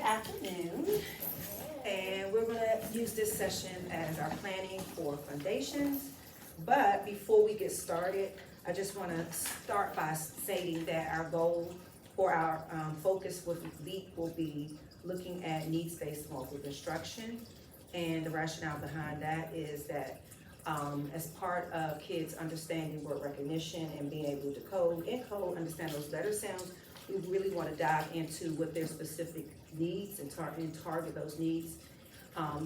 afternoon, and we're going to use this session as our planning for foundations. But before we get started, I just want to start by stating that our goal or our focus with LEAP will be looking at needs-based multiple instruction. And the rationale behind that is that as part of kids understanding word recognition and being able to encode, understand those letter sounds, we really want to dive into what their specific needs and target those needs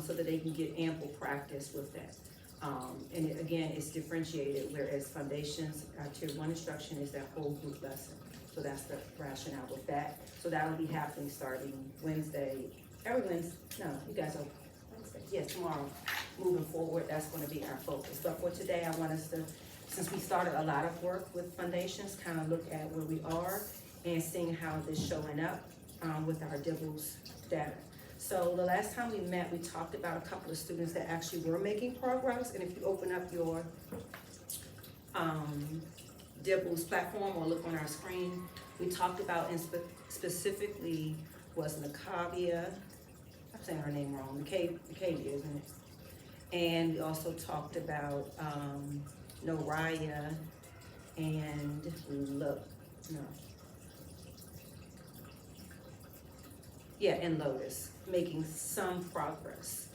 so that they can get ample practice with that. And again, it's differentiated, whereas foundations, tier 1 instruction is that whole group lesson. So that's the rationale with that. So that will be happening starting Wednesday, every Wednesday, no, you guys are, Wednesday, yes, tomorrow. Moving forward, that's going to be our focus. But for today, I want us to, since we started a lot of work with foundations, kind of look at where we are and seeing how this is showing up with our DIBELS data. So the last time we met, we talked about a couple of students that actually were making progress. And if you open up your DIBELS platform or look on our screen, we talked about, and specifically was Nakavia, I'm saying her name wrong, Nakavia, isn't it? And we also talked about Noraya and and Lotus, making some progress.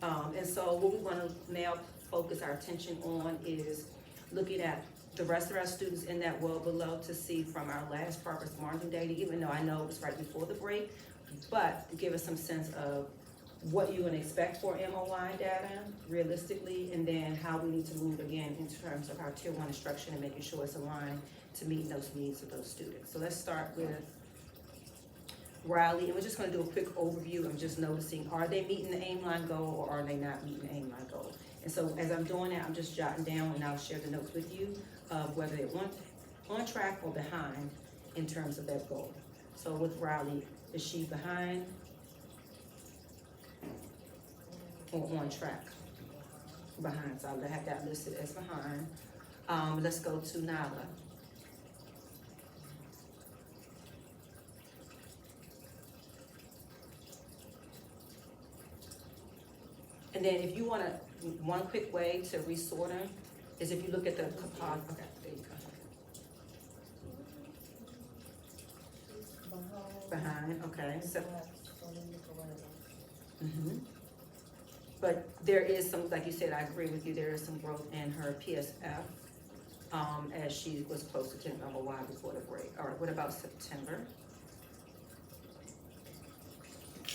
And so what we want to now focus our attention on is looking at the rest of our students in that well below to see from our last progress monitoring data, even though I know it was right before the break, but to give us some sense of what you're going to expect for MOI data realistically, and then how we need to move again in terms of our tier 1 instruction and making sure it's aligned to meet those needs of those students. So let's start with Riley, and we're just going to do a quick overview of just noticing, are they meeting the aim line goal or are they not meeting the aim line goal? And so as I'm doing that, I'm just jotting down and I'll share the notes with you of whether they're on track or behind in terms of that goal. So with Riley, is she behind or on track? Behind, so I'll have that listed as behind. Let's go to Nala. And then if you want to, one quick way to resort them is if you look at the composite, okay, there you go. Behind, okay. So, but there is some, like you said, I agree with you, there is some growth in her PSF as she was closer to MOI before the break. All right, what about September?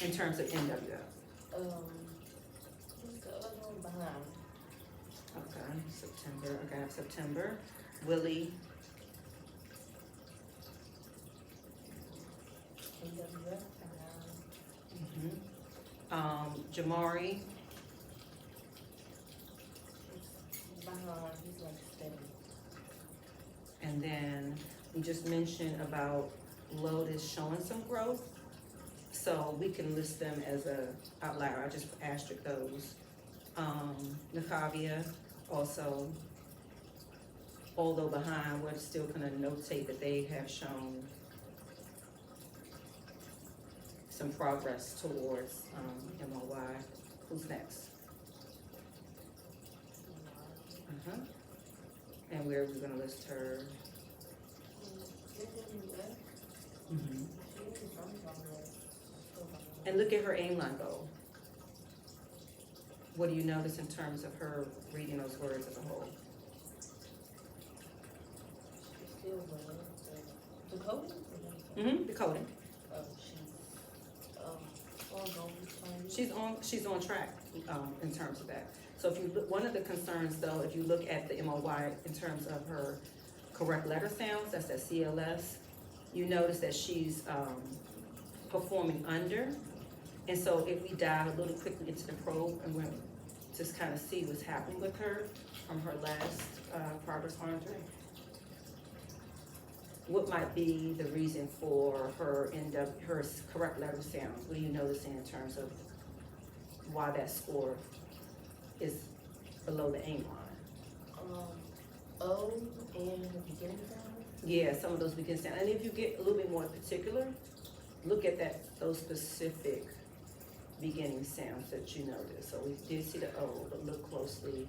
In terms of NWF? Okay, September, okay, I have September. Willie. Jamari. And then we just mentioned about Lotus showing some growth. So we can list them as a outlier. I just asterisk those. Nakavia also, although behind, we're still gonna notate that they have shown some progress towards MOI. Who's next? And where are we gonna list her? And look at her aim line goal. What do you notice in terms of her reading those words as a whole? The coding? The coding. She's on track in terms of that. So if you look, one of the concerns though, if you look at the MOI in terms of her correct letter sounds, that's that CLS, you notice that she's performing under. And so if we dive a little quickly into the probe and we'll just kind of see what's happening with her from her last progress monitoring. What might be the reason for her her correct letter sounds? What are you noticing in terms of why that score is below the aim line? O and the beginning sound? Yeah, some of those beginning sounds. And if you get a little bit more particular, look at those specific beginning sounds that you noticed. So we did see the O, but look closely.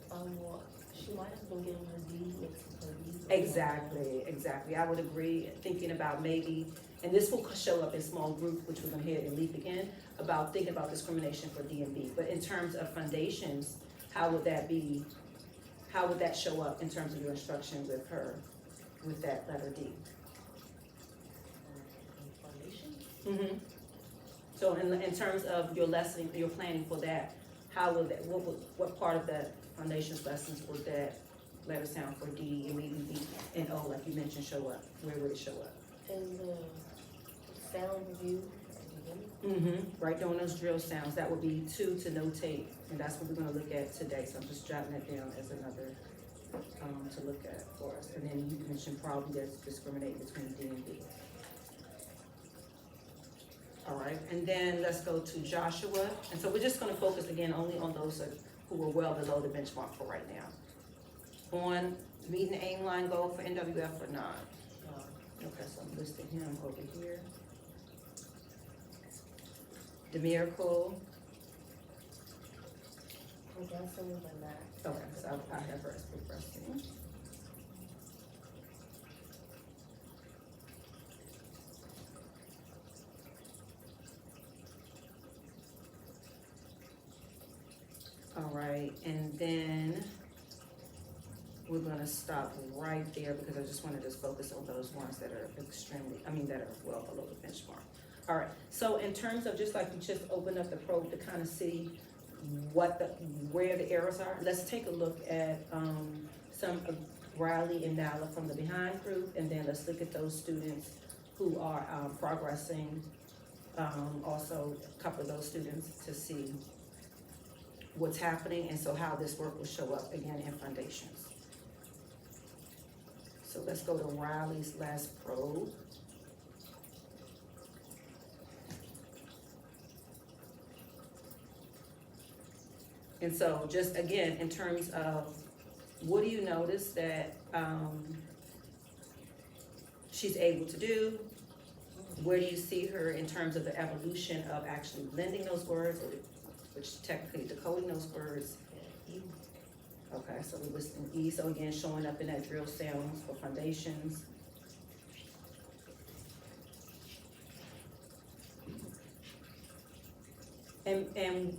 Well, she might have been getting her D mixed with her D. Exactly. I would agree, thinking about maybe, and this will show up in small group, which we're gonna hear in LEAP again, about thinking about discrimination for D and B. But in terms of foundations, how would that show up in terms of your instruction with her, with that letter D? Foundation? So in terms of your lesson, your planning for that, how would that, what part of that foundations lessons would that letter sound for D and maybe B and O, like you mentioned, show up? Where would it show up? In the sound review at the beginning? Right, doing those drill sounds, that would be 2 to notate, and that's what we're gonna look at today, so I'm just jotting that down as another, to look at for us. And then you mentioned probably that's discriminate between D and B. All right, and then let's go to Joshua, and so we're just gonna focus again only on those who were well below the benchmark for right now. On meeting the aim line goal for NWF or not? Okay, so I'm listing him over here. The miracle. I'm guessing with that. Okay, so I have her as progressing. All right, and then we're gonna stop right there because I just wanna just focus on those ones that are that are well below the benchmark. All right, so in terms of just like you just opened up the probe to kind of see where the errors are, let's take a look at some of Riley and Nyla from the behind group, and then let's look at those students who are progressing, also a couple of those students to see what's happening, and so how this work will show up again in foundations. So let's go to Riley's last probe. And so just again, in terms of what do you notice that she's able to do? Where do you see her in terms of the evolution of actually blending those words, or which technically decoding those words? Okay, so we're listing E, so again, showing up in that drill sounds for foundations. And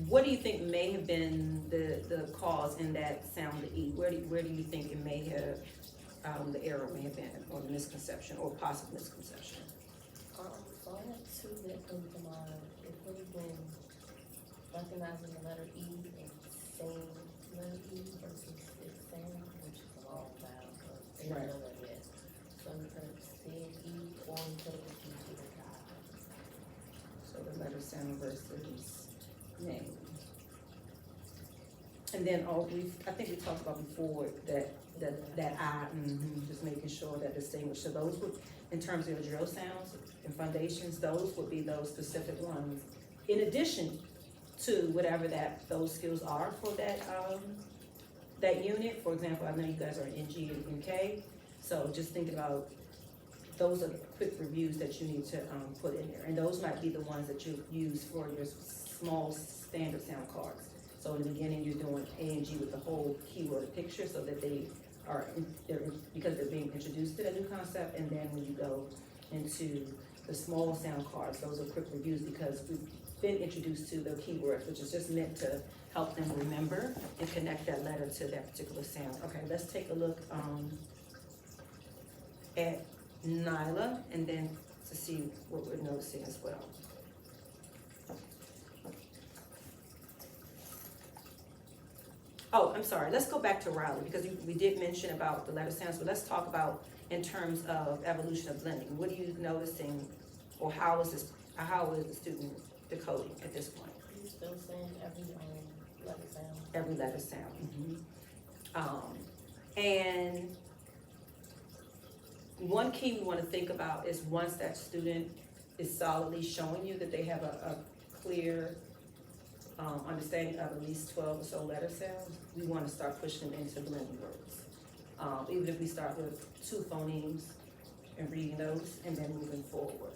what do you think may have been the cause in that sound, the E? Where do you think it may have, the error may have been, or the misconception, or possible misconception? So I have two that come to mind. It could have been recognizing the letter E and saying letter E versus its sound, which is a long vowel, so they don't know that yet. So you could have said E or you could have used it as I. So the letter sound versus name. And then I think we talked about before that I, just making sure that distinguish. So those would, in terms of your drill sounds and foundations, those would be those specific ones. In addition to whatever those skills are for that unit. For example, I know you guys are in NG and K, so just thinking about those are the quick reviews that you need to put in there, and those might be the ones that you use for your small standard sound cards. So in the beginning, you're doing A and G with the whole keyword picture, so that because they're being introduced to the new concept, and then when you go into the small sound cards, those are quick reviews because we've been introduced to the keywords, which is just meant to help them remember and connect that letter to that particular sound. Okay, let's take a look at Nyla, and then to see what we're noticing as well. Oh, I'm sorry, let's go back to Riley, because we did mention about the letter sounds, but let's talk about in terms of evolution of blending. What are you noticing, or how is the student decoding at this point? He's still saying every letter sound. Every letter sound. And one key we want to think about is once that student is solidly showing you that they have a clear understanding of at least 12 or so letter sounds, we want to start pushing them into blending words. Even if we start with 2 phonemes, and reading those and then moving forward.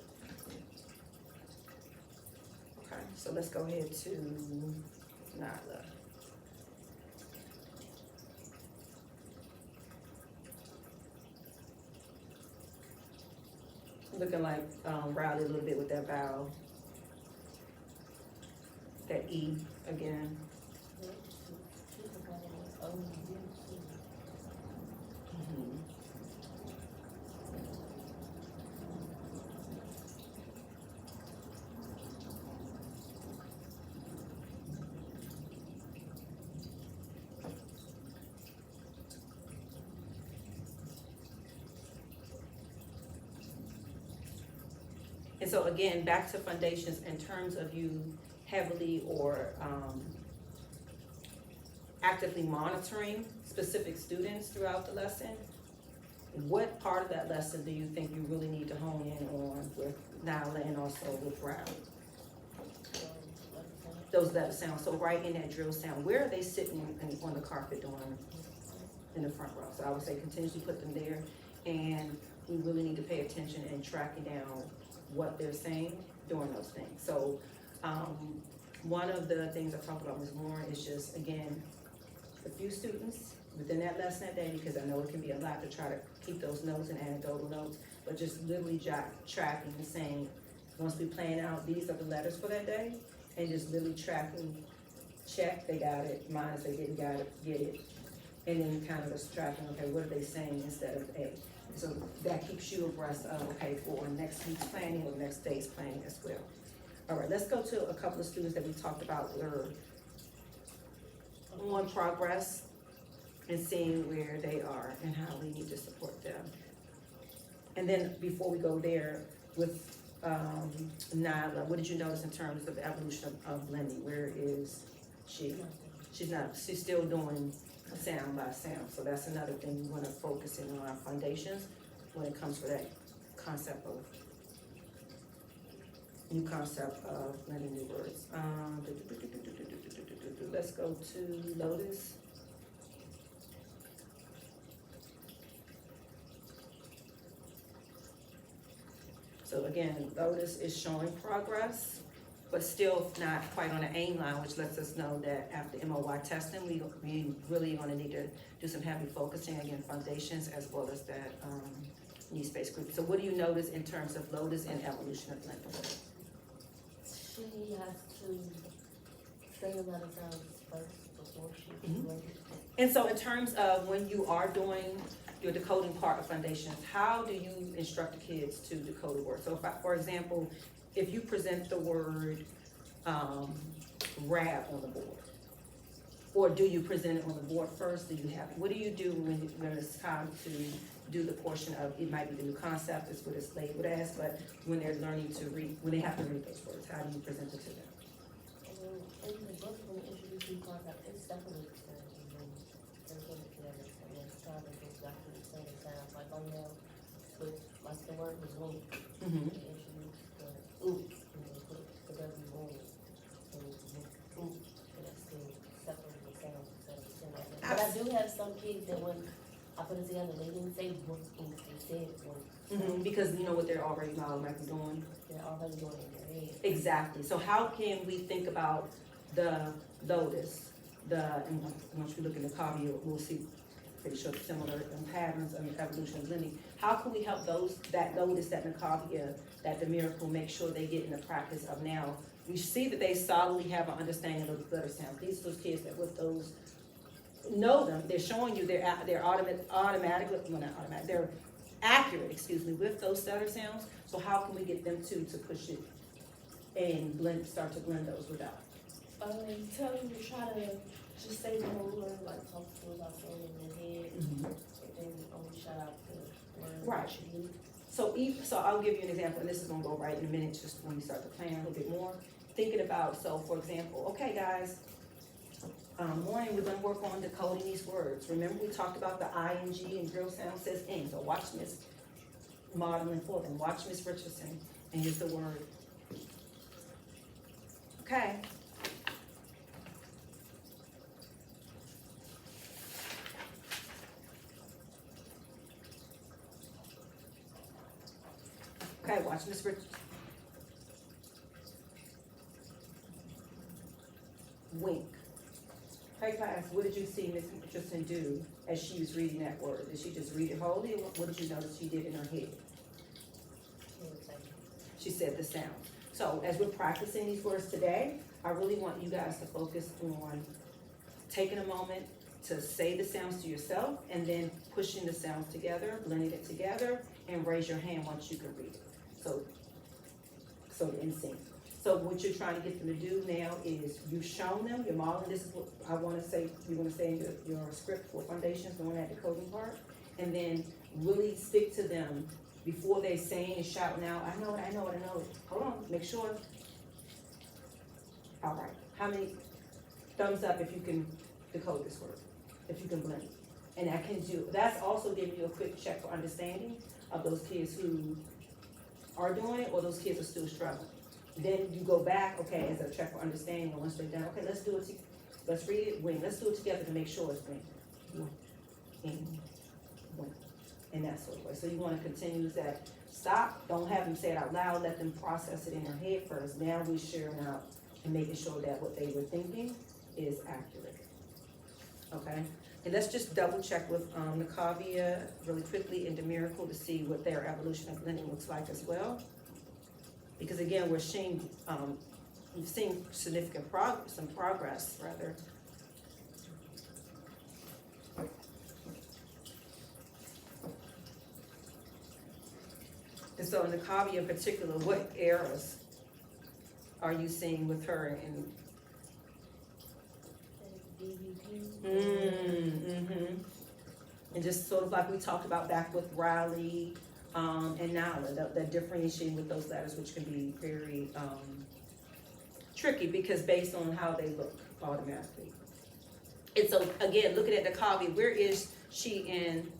Okay, so let's go ahead to Nyla. Looking like Riley a little bit with that vowel. That E again. Mhm. And so again, back to foundations in terms of you heavily or actively monitoring specific students throughout the lesson. What part of that lesson do you think you really need to hone in on with Nyla and also with Riley? Those letter sounds. So right in that drill sound, where are they sitting on the carpet doing in the front row? So I would say continuously put them there, and we really need to pay attention and tracking down what they're saying during those things. So one of the things I talked about, Ms. Lauren, is just, again, a few students within that lesson that day, because I know it can be a lot to try to keep those notes and anecdotal notes, but just literally tracking and saying, once we plan out, these are the letters for that day, and just literally tracking, check, they got it, minus they didn't get it, and then kind of just tracking, okay, what are they saying instead of A? So that keeps you abreast of, okay, for next week's planning or next day's planning as well. All right, let's go to a couple of students that we talked about were on progress and seeing where they are and how we need to support them. And then before we go there, with Nyla, what did you notice in terms of the evolution of Lindy? Where is she? She's still doing sound by sound. So that's another thing we want to focus in on our foundations when it comes to that concept of new concept of learning new words. Let's go to Lotus. So again, Lotus is showing progress, but still not quite on the aim line, which lets us know that after MOY testing, we really gonna need to do some heavy focusing, again, foundations, as well as that needs-based group. So what do you notice in terms of Lotus and evolution of Linda? She has to say the letter sounds first before she wrote it. And so in terms of when you are doing your decoding part of foundations, how do you instruct the kids to decode a word? So if for example, if you present the word rab on the board, or do you present it on the board first? What do you do when it's time to do the portion of, it might be the new concept, is what it's labeled as, but when they're learning to read, when they have to read those words, how do you present it to them? In the book, when we introduce new concept, it's definitely the same. They're putting it together, and then trying to get back to the same sounds. Like on there, with like the word was wink. Mm-hmm. They introduced the oop, and they put the W on it. And it's oop, and it's still separating the sounds instead of the same like that. But I do have some kids that when I put it together, they didn't say wink, they said wink. Mm-hmm. Because you know what they're already automatically doing. They're already doing it in their head. Exactly. So how can we think about the Lotus, and once we look in the copy, we'll see pretty sure similar patterns of evolution of blending. How can we help that Lotus, that Macavia, that the Miracle, make sure they get in the practice of now? We see that they solidly have an understanding of the letter sounds. These are those kids that with those know them. They're showing you they're automatically, well, not automatic, they're accurate, with those letter sounds. So how can we get them to push it and start to blend those without? Tell them to try to just say the whole word, like talk to them about saying it in their head, Mm-hmm. and then only shout out the word. Right. So I'll give you an example, and this is gonna go right in a minute, just when we start to plan a little bit more. Thinking about, so for example, okay guys, morning we're gonna work on decoding these words. Remember we talked about the ing and drill sound says ing, so watch Miss modeling for them. Watch Miss Richardson, and here's the word. Okay. watch, Ms. Rich. Wink. Hey class, what did you see Ms. Richardson do as she was reading that word? Did she just read it wholly, or what did you notice she did in her head? She said the sound. So as we're practicing these words today, I really want you guys to focus on taking a moment to say the sounds to yourself and then pushing the sounds together, blending it together, and raise your hand once you can read it. So in sync. So what you're trying to get them to do now is you've shown them, you're modeling, this is what I wanna say, you're gonna say in your script for foundations, the one at the coding part, and then really stick to them before they saying and shouting out, I know it. Hold on, make sure. All right, how many thumbs up if you can decode this word, if you can blend it? And that's also giving you a quick check for understanding of those kids who are doing it or those kids are still struggling. Then you go back, okay, as a check for understanding, and once they're done, okay, let's do it, let's read it, wing, let's do it together to make sure it's wing. Wing, in that sort of way. So you wanna continue that, stop, don't have them say it out loud, let them process it in their head first. Now we're sharing out and making sure that what they were thinking is accurate. Okay, and let's just double check with Nakavia really quickly and Demiracle to see what their evolution of blending looks like as well. Because again, we've seen significant progress rather. And so in Nakavia in particular, what eras are you seeing with her in? And just sort of like we talked about back with Riley and Nala, the differentiating with those letters, which can be very tricky because based on how they look automatically. And so again, looking at the Kavi, where is she in?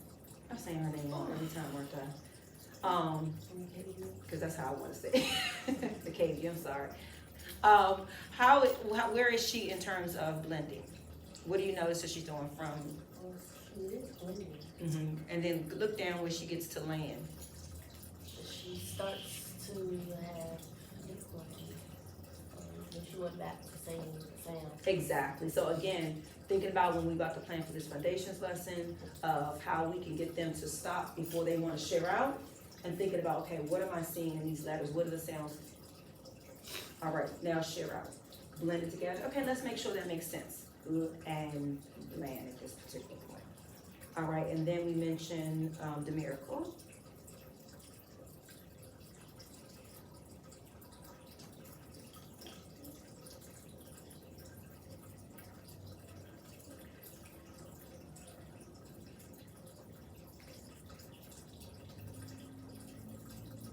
I'm saying her name wrong every time, aren't I? Because that's how I want to say it. The KV, I'm sorry. Where is she in terms of blending? What do you notice that she's doing from? She is blending. And then look down where she gets to land. She starts to have difficulty when she went back to saying the sound. Exactly. So again, thinking about when we about to plan for this foundations lesson of how we can get them to stop before they want to share out, and thinking about, okay, what am I seeing in these letters? What are the sounds? All right, now share out. Blend it together. Okay, let's make sure that makes sense. And land at this particular point. All right, and then we mentioned Demiracle.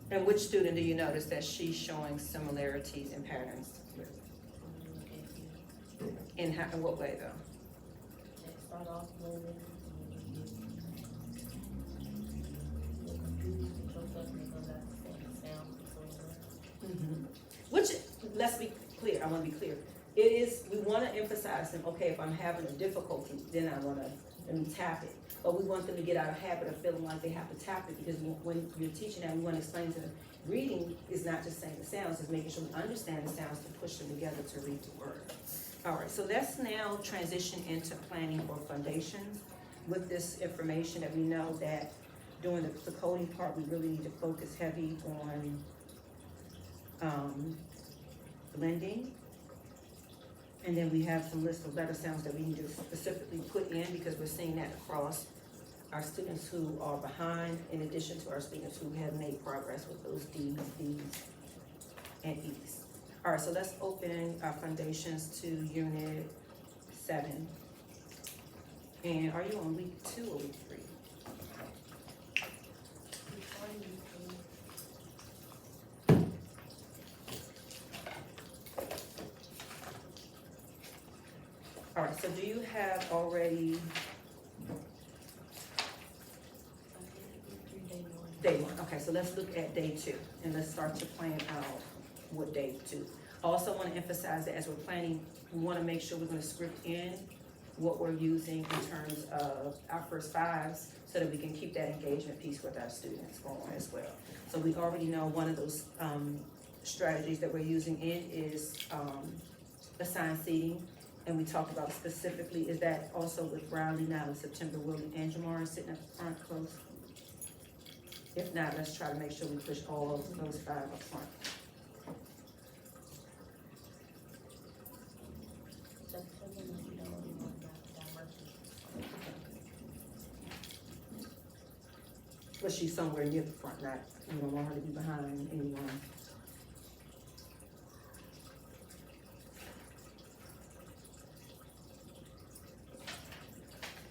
And which student do you notice that she's showing similarities and patterns with? In what way though? They start off blending. Which, let's be clear, I wanna be clear. It is, we wanna emphasize them, okay, if I'm having a difficulty, then I wanna, let me tap it. But we want them to get out of habit of feeling like they have to tap it, because when you're teaching them, we wanna explain to them, reading is not just saying the sounds, it's making sure we understand the sounds to push them together to read the word. All right, so let's now transition into planning for foundations. With this information that we know that during the coding part, we really need to focus heavy on blending. And then we have some list of letter sounds that we need to specifically put in because we're seeing that across our students who are behind, in addition to our students who have made progress with those D's, B's, and E's. All right, so let's open our foundations to unit 7. And are you on week 2 or week 3? All right, so do you have already day 1? Okay, so let's look at day 2 and let's start to plan out what day 2. I also want to emphasize that as we're planning, we want to make sure we're going to script in what we're using in terms of our first fives, so that we can keep that engagement piece with our students going as well. So we already know one of those, strategies that we're using is, assigned seating. And we talked about specifically, is that also with Brownlee now, with September, Willie and Jamar sitting up front close? If not, let's try to make sure we push all of those five up front. September, you know, we want that diversity. But she's somewhere near the front, not, you don't want her to be behind anyone.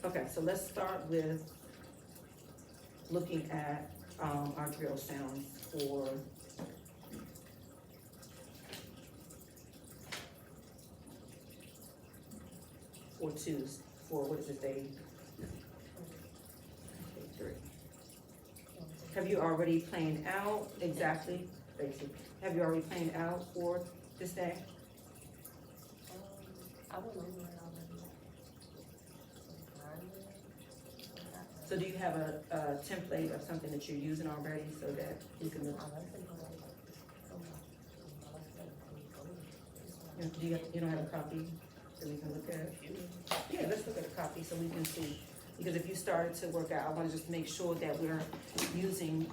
Okay, so let's start with looking at, our drill sounds for twos, for what is it, day three? Have you already planned out exactly, basically, have you already planned out for this day? I went over it already. So do you have a template of something that you're using already so that you can look? You don't have a copy that we can look at? Yeah, let's look at a copy so we can see. Because if you started to work out, I wanna just make sure that we're using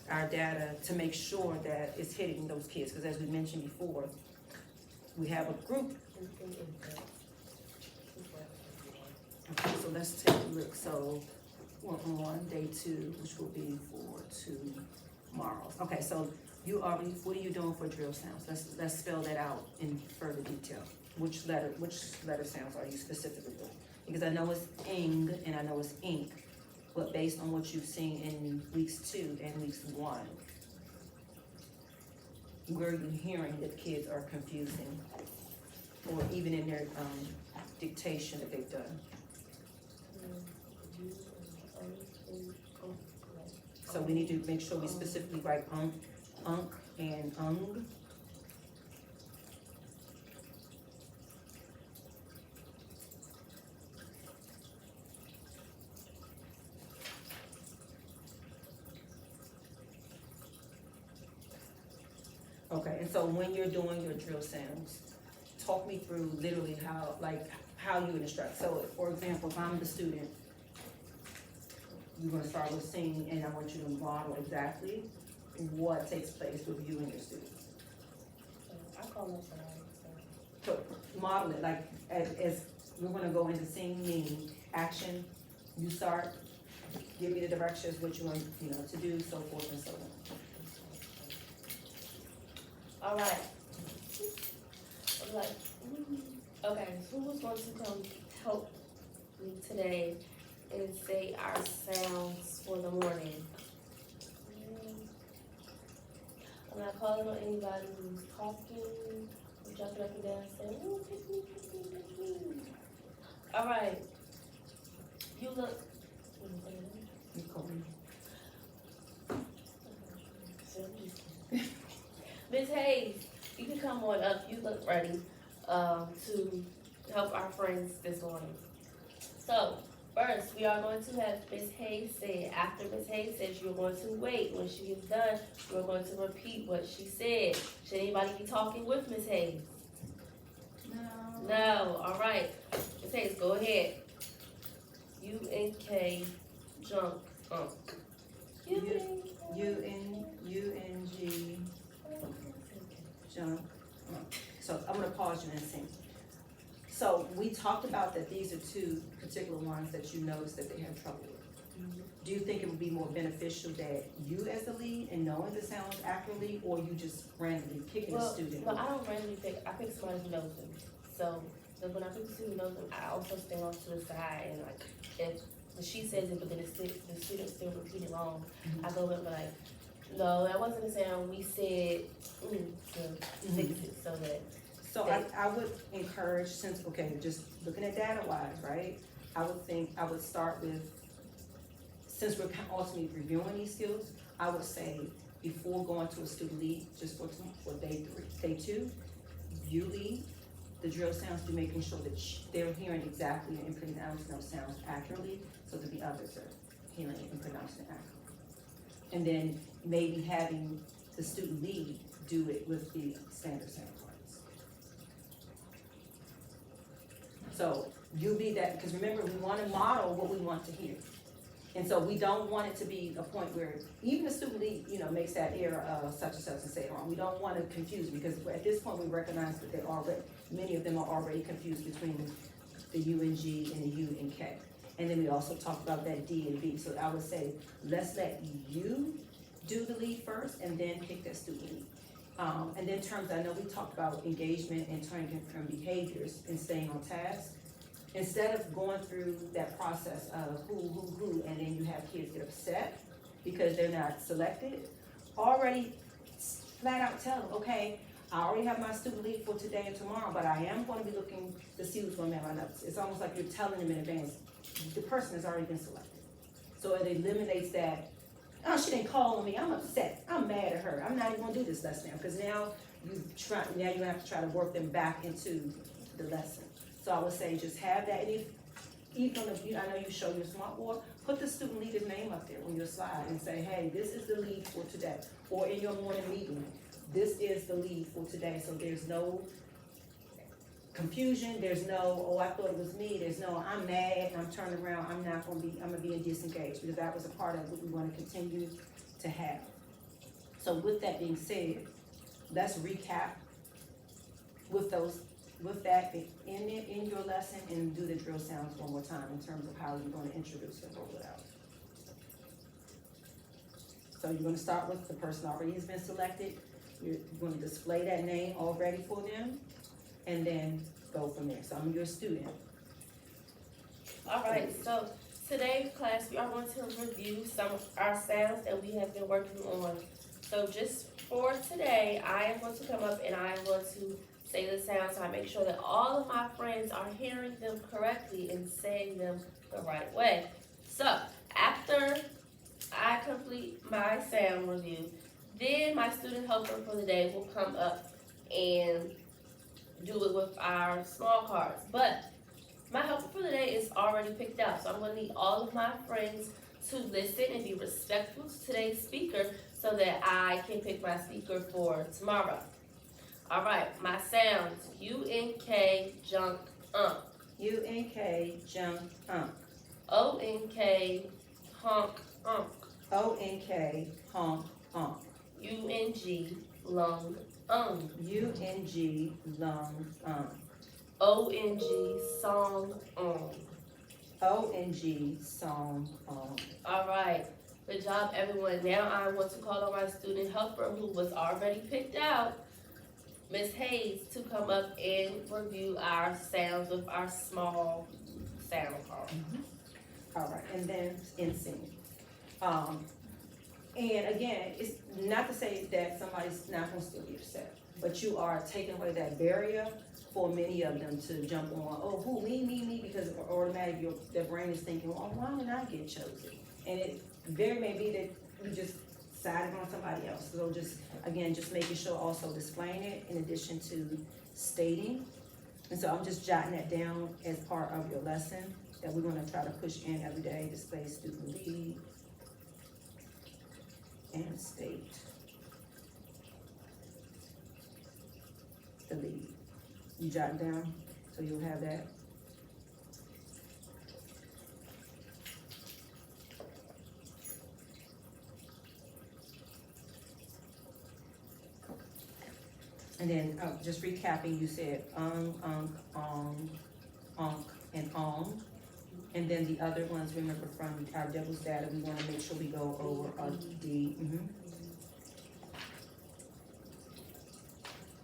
our data to make sure that it's hitting those kids. Because as we mentioned before, we have a group. Okay, so let's take a look. So we're on day two, which will be for tomorrow. Okay, so you already, what are you doing for drill sounds? Let's spell that out in further detail. Which letter sounds are you specifically doing? Because I know it's ing and I know it's ink, but based on what you've seen in weeks 2 and weeks 1, where are you hearing that kids are confusing? Or even in their dictation that they've done? So we need to make sure we specifically write unk and ung. Okay, and so when you're doing your drill sounds, talk me through literally how you instruct. So for example, if I'm the student, you're gonna start with singing, and I want you to model exactly what takes place with you and your students. I call them somebody. So model it, like, as we're gonna go into singing, meaning action, you start, give me the directions, what you want, to do, so forth and so on. All right. I'm like, okay, who was going to come help me today and say our sounds for the morning? I'm not calling on anybody who's talking, or jumping up and down saying, ooh, pick me, pick me, pick me. All right. You look. You call me. Ms. Hayes, you can come on up. You look ready to help our friends this morning. So, first, we are going to have Ms. Hayes say. After Ms. Hayes says, you're going to wait. When she is done, you're going to repeat what she said. Should anybody be talking with Ms. Hayes? No. No. All right. Ms. Hayes, go ahead. U-N-K, junk, U-N-G, jump. So I'm gonna pause you and sing. So we talked about that these are two particular ones that you noticed that they have trouble with. Do you think it would be more beneficial that you as the lead and knowing the sounds accurately, or you just randomly picking a student? Well, I don't randomly pick. I pick somebody who knows them. So when I pick a student who knows them, I also stand off to the side and like if she says it, but then the student still repeat it wrong, I go up and be like, no, that wasn't the sound. We said to fix it so that. So I would encourage, since, okay, just looking at data wise, right? I would start with, since we're ultimately reviewing these skills, I would say before going to a student lead, just for day 2, you lead, the drill sounds, to making sure that they're hearing exactly and pronouncing those sounds accurately, so that the others are hearing it and pronouncing it accurately. And then maybe having the student lead do it with the standard sound cards. So you be that, because remember, we want to model what we want to hear. And so we don't want it to be a point where even the student lead, makes that error of such and such and say it wrong. We don't want to confuse, because at this point we recognize that many of them are already confused between the U and G and the U and K. And then we also talked about that D and B. So I would say, let's let you do the lead first and then pick that student lead. And then I know we talked about engagement and turning from behaviors and staying on task. Instead of going through that process of who, and then you have kids get upset because they're not selected, already flat out tell them, okay, I already have my student lead for today and tomorrow, but I am going to be looking to see who's going to have my notes. It's almost like you're telling them in advance, the person has already been selected. So it eliminates that, oh, she didn't call on me, I'm upset, I'm mad at her, I'm not even going to do this lesson now, because now you have to try to work them back into the lesson. So I would say just have that, and even if I know you show your smart board, put the student leader's name up there on your slide and say, hey, this is the lead for today. Or in your morning meeting, this is the lead for today. So there's no confusion, there's no, oh, I thought it was me, there's no, I'm mad, and I'm turning around, I'm gonna be disengaged, because that was a part of what we want to continue to have. So with that being said, let's recap with that in your lesson, and do the drill sounds one more time in terms of how you're going to introduce and roll it out. So you're going to start with the person already has been selected. You're going to display that name already for them, and then go from there. So I'm your student. All right, so today's class, we are going to review some of our sounds that we have been working on. So just for today, I am going to come up and I am going to say the sounds, so I make sure that all of my friends are hearing them correctly and saying them the right way. So after I complete my sound review, then my student helper for the day will come up and do it with our small cards. But my helper for the day is already picked out, so I'm going to need all of my friends to listen and be respectful to today's speaker so that I can pick my speaker for tomorrow. All right, my sounds: U-N-K, junk, U-N-K, junk, O-N-K, honk, O-N-K, honk, U-N-G, lung, U-N-G, lung, O-N-G, song, O-N-G, song, All right, good job, everyone. Now I want to call on my student helper, who was already picked out, Ms. Hayes, to come up and review our sounds with our small sound card. All right, and then in singing. And again, it's not to say that somebody's not gonna still be upset, but you are taking away that barrier for many of them to jump on, oh, who, me, because automatically their brain is thinking, well, why did I get chosen? And it very may be that you just decided on somebody else. So just, again, just making sure also displaying it in addition to stating. And so I'm just jotting that down as part of your lesson that we're gonna try to push in every day: display student lead and state the lead. You jot it down, so you'll have that. And then, just recapping, you said and and then the other ones, remember from our devil's data, we wanna make sure we go over D,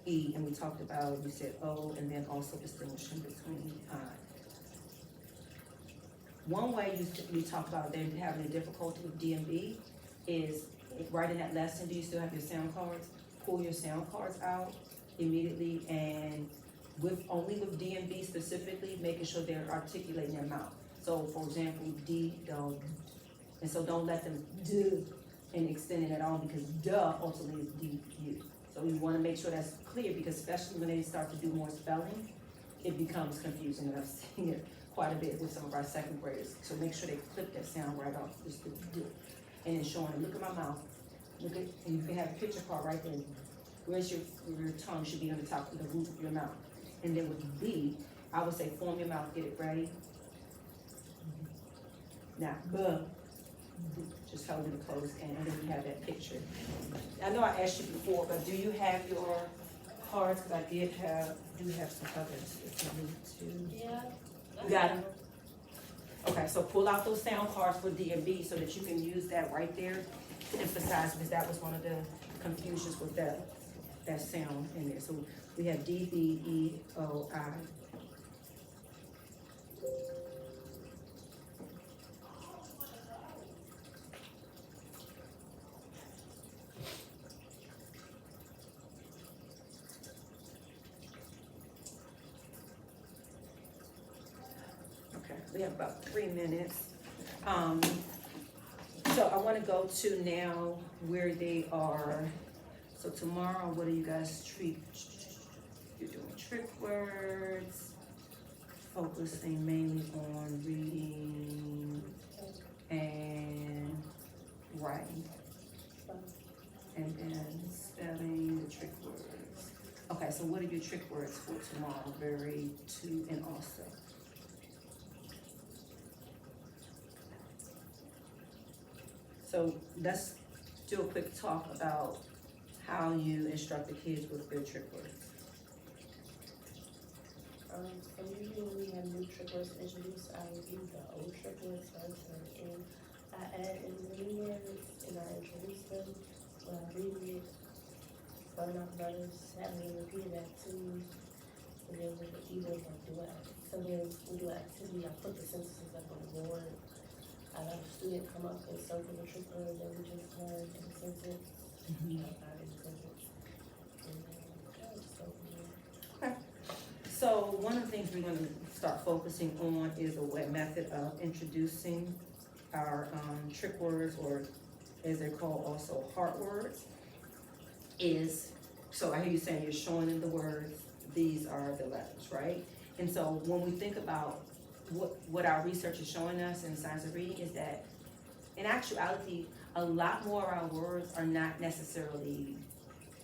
E, and we talked about, you said O, and then also distinguishing between I. One way you talk about them having a difficulty with D and B is right in that lesson. Do you still have your sound cards? Pull your sound cards out immediately, and only with D and B specifically, making sure they're articulating their mouth. So for example, D, don't, and so don't let them do and extend it at all, because duh ultimately is D, U. So we want to make sure that's clear, because especially when they start to do more spelling, it becomes confusing, and I've seen it quite a bit with some of our second graders. So make sure they clip that sound right off, just to do it. And then showing them, look at my mouth, look at, and you can have a picture card right there. Where's your tongue should be on the top of the roof of your mouth. And then with B, I would say form your mouth, get it ready. Now, buh, just holding it closed, and then you have that picture. I know I asked you before, but do you have your cards? Because I do have some others if you need to. Yeah. You got 'em? Okay, so pull out those sound cards for D and B so that you can use that right there to emphasize, because that was one of the confusions with that sound in there. So we have D, B, E, O, I. Okay, we have about 3 minutes. So I want to go to now where they are. So tomorrow, what do you guys treat? You're doing trick words, focusing mainly on reading and writing. And then spelling the trick words. Okay, so what are your trick words for tomorrow? Very, to, and also. So let's do a quick talk about how you instruct the kids with their trick words. So usually when we have new trick words introduced, I review the old trick words first, and I add in the new words, and I introduce them. When I read it, burn out letters, have me repeat it back to me, and then with the either like do it. So then we do an activity, I put the sentences up on the board. I have a student come up and circle the trick word that we just learned in the sentence. I find the sentence. And then I just go from there. Okay. So one of the things we're gonna start focusing on is a method of introducing our trick words, or as they're called also heart words, is, so I hear you saying you're showing them the words, these are the letters, right? And so when we think about what our research is showing us in science of reading is that in actuality, a lot more of our words are not necessarily,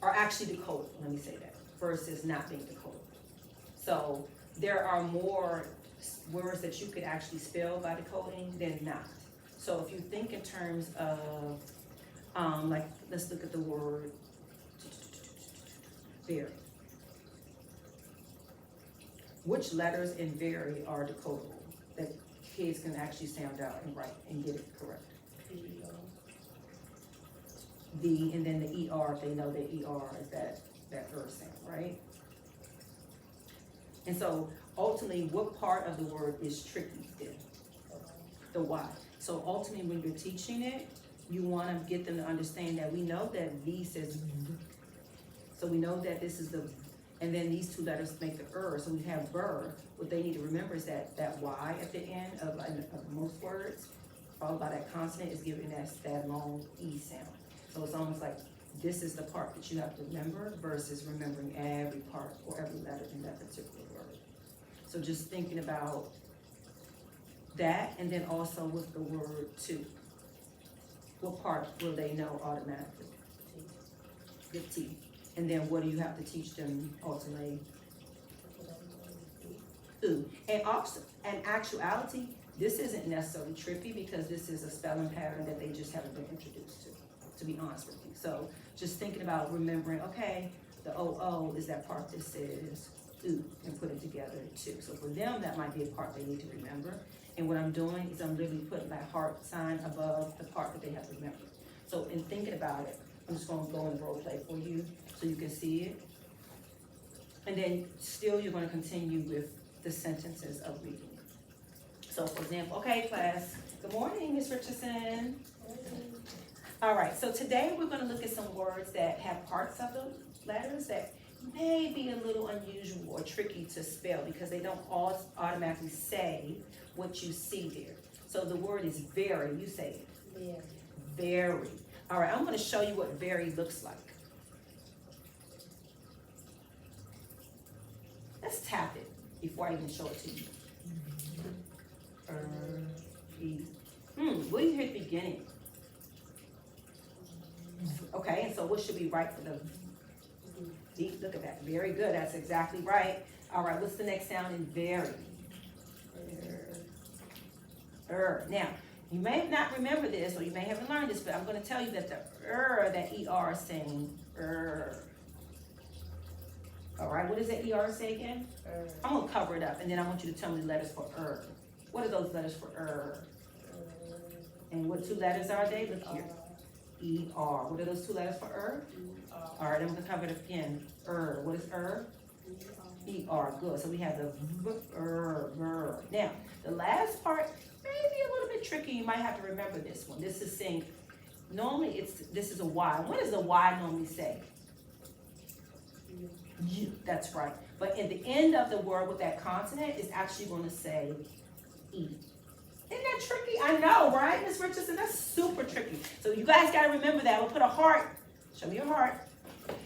are actually decoded, let me say that, versus not being decoded. So there are more words that you could actually spell by decoding than not. So if you think in terms of, like, let's look at the word very. Which letters in very are decodable that kids can actually sound out and write and get it correct? The, and then the ER, if they know the ER is that sound, right? And so ultimately, what part of the word is tricky then? The Y. So ultimately, when you're teaching it, you want to get them to understand that we know that V says V. So we know that this is the, and then these two letters make the so we have burr. What they need to remember is that Y at the end of most words, followed by that consonant, is giving that long E sound. So it's almost like this is the part that you have to remember versus remembering every part or every letter in that particular word. So just thinking about that, and then also with the word to. What part will they know automatically? The T. And then what do you have to teach them ultimately? Ooh. And also, in actuality, this isn't necessarily tricky because this is a spelling pattern that they just haven't been introduced to be honest with you. So just thinking about remembering, okay, the O is that part that says ooh, and put it together too. So for them, that might be a part they need to remember. And what I'm doing is I'm literally putting that heart sign above the part that they have to remember. So in thinking about it, I'm just gonna go in role play for you so you can see it. And then still you're gonna continue with the sentences of reading. So for example, okay class, good morning, Ms. Richardson. All right, so today we're gonna look at some words that have parts of the letters that may be a little unusual or tricky to spell because they don't all automatically say what you see there. So the word is very, you say it. Very. Very. All right, I'm gonna show you what very looks like. Let's tap it. before I even show it to you. E. What do you hear at the beginning? Okay, and so what should we write for the V? Look at that, very good, that's exactly right. All right, what's the next sound in very? Now, you may not remember this, or you may haven't learned this, but I'm gonna tell you that the that ER is saying All right, what does that ER say again? I'm gonna cover it up, and then I want you to tell me the letters for What are those letters for And what two letters are they? Look here. ER. What are those two letters for All right, I'm gonna cover it again. What is ER? Good. So we have the Now, the last part may be a little bit tricky. You might have to remember this one. This is saying, normally this is a Y. What does the Y normally say? U. That's right. But in the end of the word with that consonant, it's actually going to say E. Isn't that tricky? I know, right, Miss Richardson? That's super tricky. So you guys got to remember that. We'll put a heart. Show me your heart.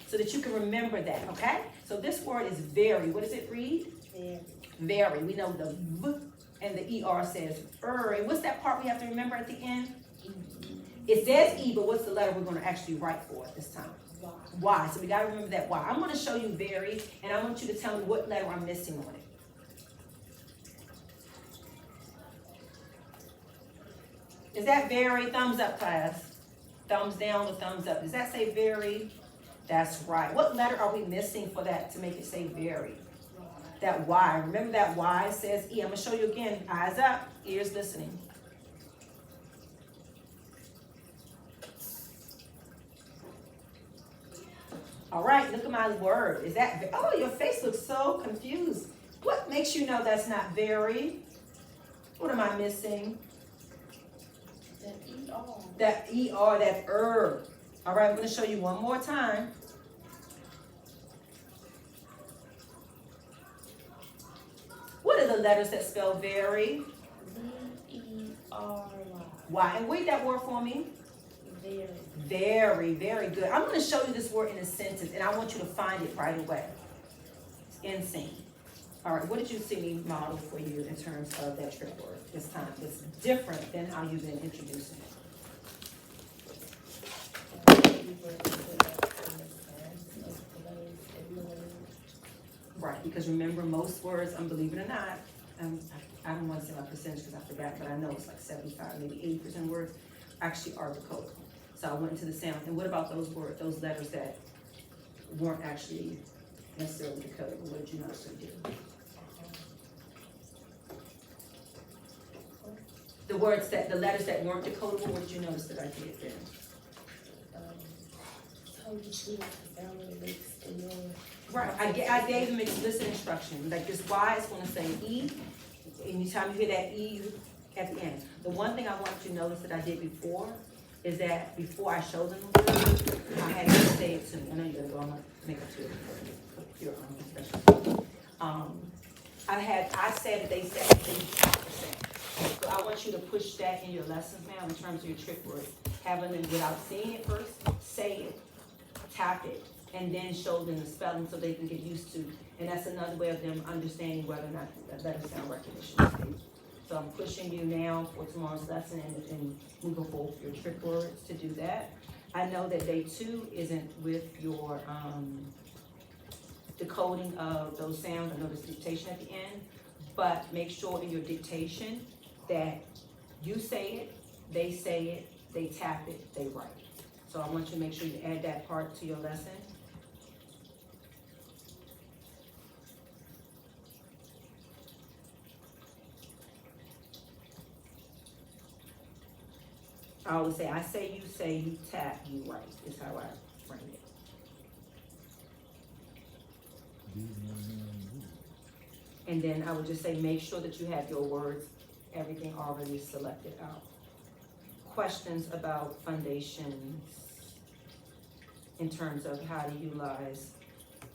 So that you can remember that, okay? So this word is very. What does it read? Very. We know the V and the ER says And what's that part we have to remember at the end? It says E, but what's the letter we're going to actually write for it this time? Y. So we got to remember that Y. I'm going to show you very, and I want you to tell me what letter I'm missing on it. Is that very? Thumbs up, class. Thumbs down or thumbs up. Does that say very? That's right. What letter are we missing for that to make it say very? That Y. Remember that Y says E. I'm going to show you again. Eyes up, ears listening. All right, look at my word. Is that, oh, your face looks so confused. What makes you know that's not very? What am I missing? That ER, that All right, I'm going to show you one more time. What are the letters that spell very? V-E-R-Y. Y. And read that word for me. Very, very good. I'm going to show you this word in a sentence, and I want you to find it right away. It's insane. All right, what did you see me model for you in terms of that trick word this time? It's different than how you've been introducing it. Right, because remember, most words, believe it or not, I don't want to say my percentage because I forgot, but I know it's like 75, maybe 80% of words actually are decodable. So I went into the sound. And what about those words, those letters that weren't actually necessarily decodable? What did you notice they did? The words that, the letters that weren't decodable, what did you notice that I did then? Right, I gave them explicit instruction. Like this Y is going to say E. Anytime you hear that E at the end. The one thing I want you to notice that I did before is that before I showed them the word, I had to say it to me. I know you're going to go, I'm going to make it to your special. I said that they said 85%. So I want you to push that in your lessons now in terms of your trick words. Having them without seeing it first, say it, tap it, and then show them the spelling so they can get used to. And that's another way of them understanding whether or not that letter sound recognition is good. So I'm pushing you now for tomorrow's lesson and moving forward for your trick words to do that. I know that day 2 isn't with your decoding of those sounds. I know there's dictation at the end, but make sure in your dictation that you say it, they tap it, they write it. So I want you to make sure you add that part to your lesson. I always say, I say, you tap, you write, is how I frame it. And then I would just say, make sure that you have your words, everything already selected out. Questions about foundations in terms of how to utilize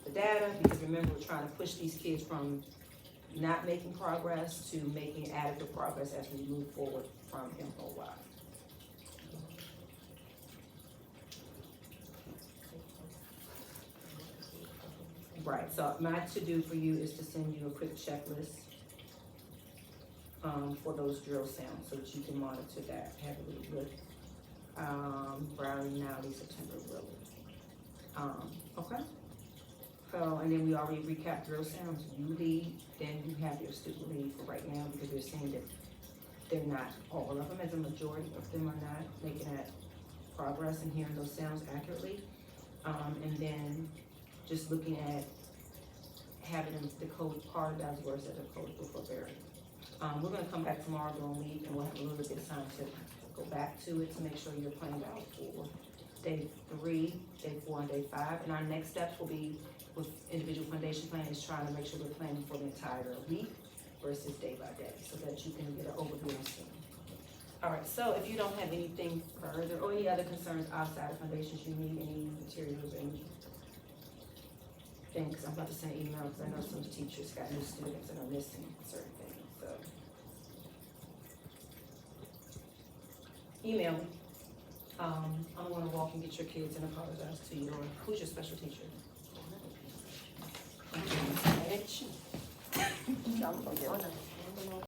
the data, because remember, we're trying to push these kids from not making progress to making adequate progress as we move forward from MOY. Right, so my to-do for you is to send you a quick checklist for those drill sounds, so that you can monitor that heavily with, Broward, Nowdy, September, Willard. Okay? So, and then we already recapped drill sounds, you lead, then you have your student lead for right now, because they're saying that they're not, all of them, as a majority of them are not making that progress and hearing those sounds accurately. And then just looking at having them decode part of those words that are coded before very. We're gonna come back tomorrow during the week, and we'll have a little bit of time to go back to it to make sure you're planned out for day 3, day 4, and day 5. And our next steps will be with individual foundation plan is trying to make sure we're planning for the entire week versus day by day, so that you can get an overview and see. All right, so if you don't have anything further or any other concerns outside of foundations, you need any materials or any things, I'm about to send an email, because I know some teachers got new students and are missing certain things, so. Email me. I'm gonna walk and get your kids and apologize to you, or who's your special teacher? Oh, no.